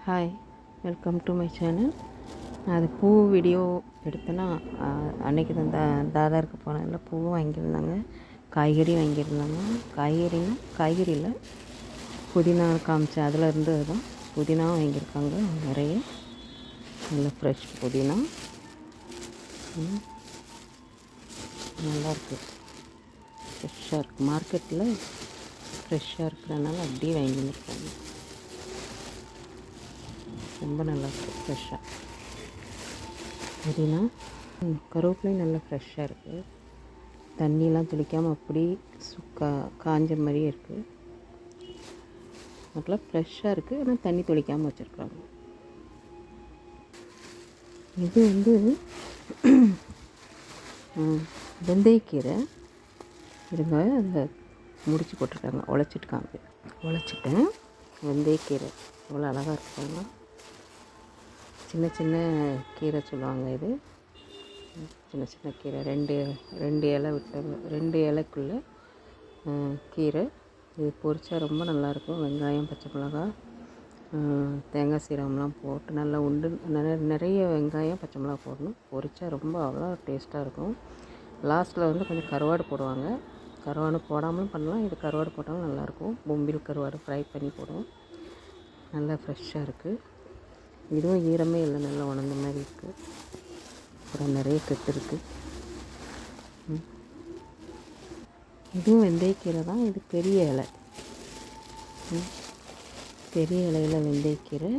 Hi, welcome to my channel. நான் அது பூ வீடியோ எடுத்தேன்னா அன்றைக்கி தான் தாதாருக்கு போனதில் பூவும் வாங்கியிருந்தாங்க, காய்கறி வாங்கியிருந்தாங்க. காய்கறியில் புதினா காமிச்சேன், அதில் இருந்தது தான். புதினா வாங்கியிருக்காங்க நிறைய, நல்ல ஃப்ரெஷ் புதினா, நல்லாயிருக்கு, ஃப்ரெஷ்ஷாக இருக்குது. மார்க்கெட்டில் ஃப்ரெஷ்ஷாக இருக்கிறதுனால அப்படியே வாங்கி வந்துருக்காங்க. ரொம்ப நல்லாயிருக்கு ஃப்ரெஷ்ஷாக. புதினா, கருவேப்பிலையும் நல்லா ஃப்ரெஷ்ஷாக இருக்குது. தண்ணியெலாம் தெளிக்காமல் அப்படி காஞ்ச மாதிரியே இருக்குது. நல்லா ஃப்ரெஷ்ஷாக இருக்குது, ஆனால் தண்ணி தெளிக்காமல் வச்சுருக்குறாங்க. இது வெந்தயக்கீரை. இருங்க, அதில் முடிச்சு போட்டிருக்காங்க, உழைச்சிட்டேன். வெந்தயக்கீரை இவ்வளோ அழகாக இருக்காங்க. சின்ன சின்ன கீரை சொல்லுவாங்க. இது சின்ன சின்ன கீரை, ரெண்டு இலை விட்ட 2 இலைக்குள்ளே கீரை. இது பொரிச்சா ரொம்ப நல்லாயிருக்கும். வெங்காயம், பச்சை மிளகாய், தேங்காய் சீரகம்லாம் போட்டு நல்லா நிறைய வெங்காயம், பச்சை மிளகா போடணும். பொரிச்சா ரொம்ப அவ்வளோ டேஸ்ட்டாக இருக்கும். லாஸ்ட்டில் கொஞ்சம் கருவாடு போடுவாங்க. கருவாடு போடாமலும் பண்ணலாம், இது கருவாடு போட்டாலும் நல்லாயிருக்கும். பொம்பில் கருவாடு ஃப்ரை பண்ணி போடுவோம். நல்லா ஃப்ரெஷ்ஷாக இருக்குது. இதுவும் ஈரமே இல்லை, நல்லா உணர்ந்த மாதிரி இருக்குது. அப்புறம் நிறைய கட்டு இருக்குது. இதுவும் வெந்தயக்கீரை தான். இது பெரிய இலை, பெரிய இலையில் வெந்தயக்கீரை.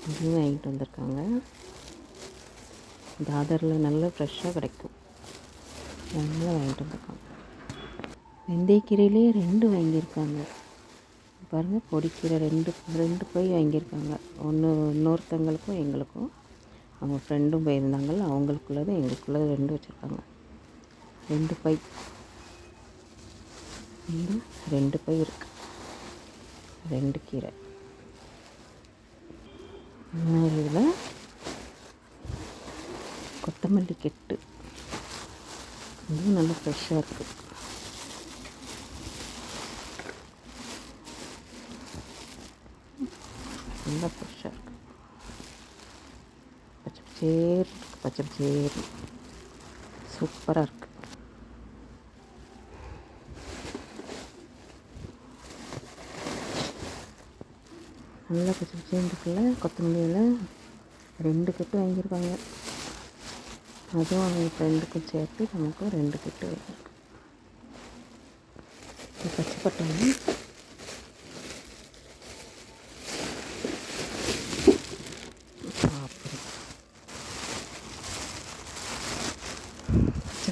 இதுவும் வாங்கிட்டு வந்திருக்காங்க. தாதரில் நல்லா ஃப்ரெஷ்ஷாக கிடைக்கும், நல்லா வாங்கிட்டு வந்திருக்காங்க. வெந்தயக்கீரையிலே 2 வாங்கியிருக்காங்க பாருங்கள். பொடிக்கீரை 2 பை வாங்கியிருக்காங்க. இன்னொருத்தங்களுக்கும் எங்களுக்கும். அவங்க ஃப்ரெண்டும் போயிருந்தாங்கள்ல, அவங்களுக்குள்ளது எங்களுக்குள்ளது 2 வச்சுருக்காங்க. 2 பை, 2 பை இருக்குது. 2 கீரை. இன்னொரு இதில் கொத்தமல்லி கெட்டு, இதுவும் நல்லா ஃப்ரெஷ்ஷாக இருக்குது. நல்லா ஃப்ரெஷ்ஷாக இருக்குது. பச்சை பச்சேரி சூப்பராக இருக்குது. நல்லா பச்சை பச்சேன்னு இருக்குல்ல. கொத்தமல்லியில் 2 கட்டு வாங்கியிருக்காங்க. அதுவும் அவங்க ஃப்ரெண்டுக்கும் சேர்த்து நமக்கும் 2 கட்டு வாங்கியிருக்கு. பச்சை பட்டாணி,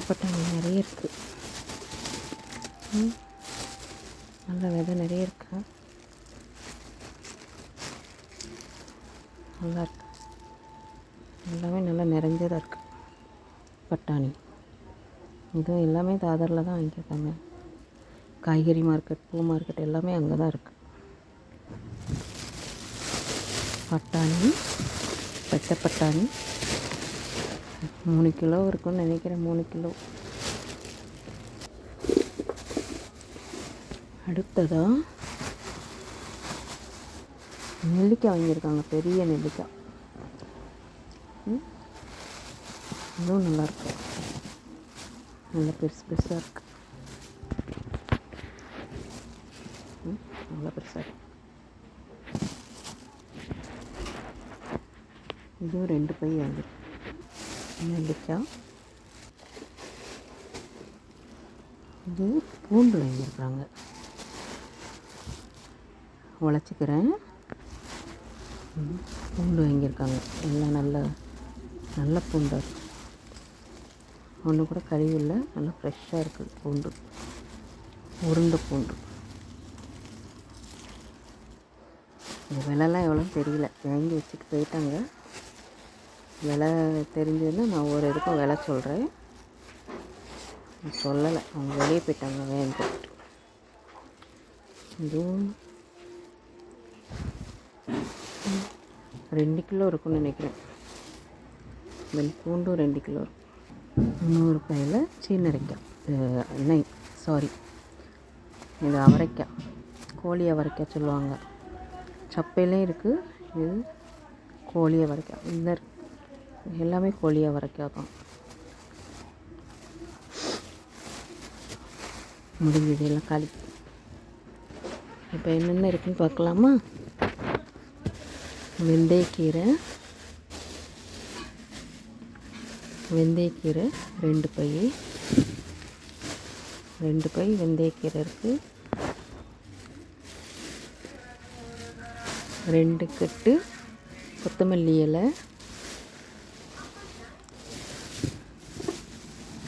பட்டாணி நிறைய இருக்குது. நல்ல விதை நிறைய இருக்கு, நல்லா இருக்கு. எல்லாமே நல்லா நிறைஞ்சதாக இருக்குது பட்டாணி. இதுவும் எல்லாமே தாதரில் தான் வாங்கியிருக்காங்க. காய்கறி மார்க்கெட், பூ மார்க்கெட் எல்லாமே அங்கே தான் இருக்குது. பட்டாணி, பச்சை பட்டாணி 3 கிலோ இருக்குன்னு நினைக்கிறேன். 3 கிலோ. அடுத்ததாக நெல்லிக்காய் வாங்கியிருக்காங்க, பெரிய நெல்லிக்காய். இதுவும் நல்லாயிருக்கு, நல்லா பெருசு பெருசாக இருக்குது. நல்லா பெருசாக இருக்குது. இதுவும் 2 பை வாங்கியிருக்கு நெல்லிக்காய். இது பூண்டு வாங்கியிருக்காங்க, உழைச்சிக்கிறேன். பூண்டு வாங்கியிருக்காங்க, எல்லாம் நல்ல பூண்டாக இருக்குது. ஒன்று கூட கழிவு இல்லை, நல்லா ஃப்ரெஷ்ஷாக இருக்குது பூண்டு, உருண்டை பூண்டு. இந்த விலைலாம் எவ்வளோன்னு தெரியல, வாங்கி வச்சுட்டு போயிட்டாங்க. விலை தெரிஞ்சதுன்னா நான் ஒரு இதுக்கும் விலை சொல்கிறேன். சொல்லலை, அவங்க வெளியே போயிட்டாங்க வாங்கிட்டு. இதுவும் 2 கிலோ இருக்குன்னு நினைக்கிறேன். பூண்டும் 2 கிலோ இருக்கும். 100 ரூபாயில் சீனரைக்காய், இது அவரைக்காய், கோழி அவரைக்காய் சொல்லுவாங்க. சப்பையிலையும் இருக்குது, இது கோழி அவரைக்காய். இந்த எல்லாமே கோழி அவரைக்காய் தான். முடிஞ்சது எல்லாம் காலி. இப்போ என்னென்ன இருக்குன்னு பார்க்கலாமா? வெந்தயக்கீரை 2 பை வெந்தயக்கீரை இருக்குது. 2 கட்டு கொத்தமல்லி இலை,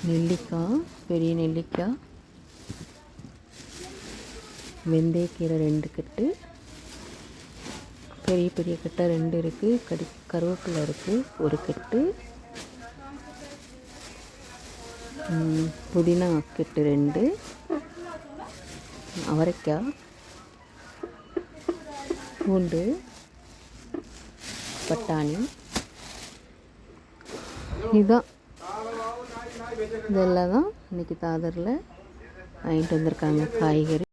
நெல்லிக்காய், பெரிய நெல்லிக்காய், வெந்தயக்கீரை 2 கட்டு, பெரிய பெரிய கட்டாக 2 இருக்குது. கருவேப்பிலை இருக்குது 1 கட்டு, புதினா கட்டு 2, அவரைக்காய், பூண்டு, பட்டாணி. இதுதான், இதெல்லாம் தான் இன்றைக்கி தாதரில் வாங்கிட்டு வந்திருக்காங்க காய்கறி.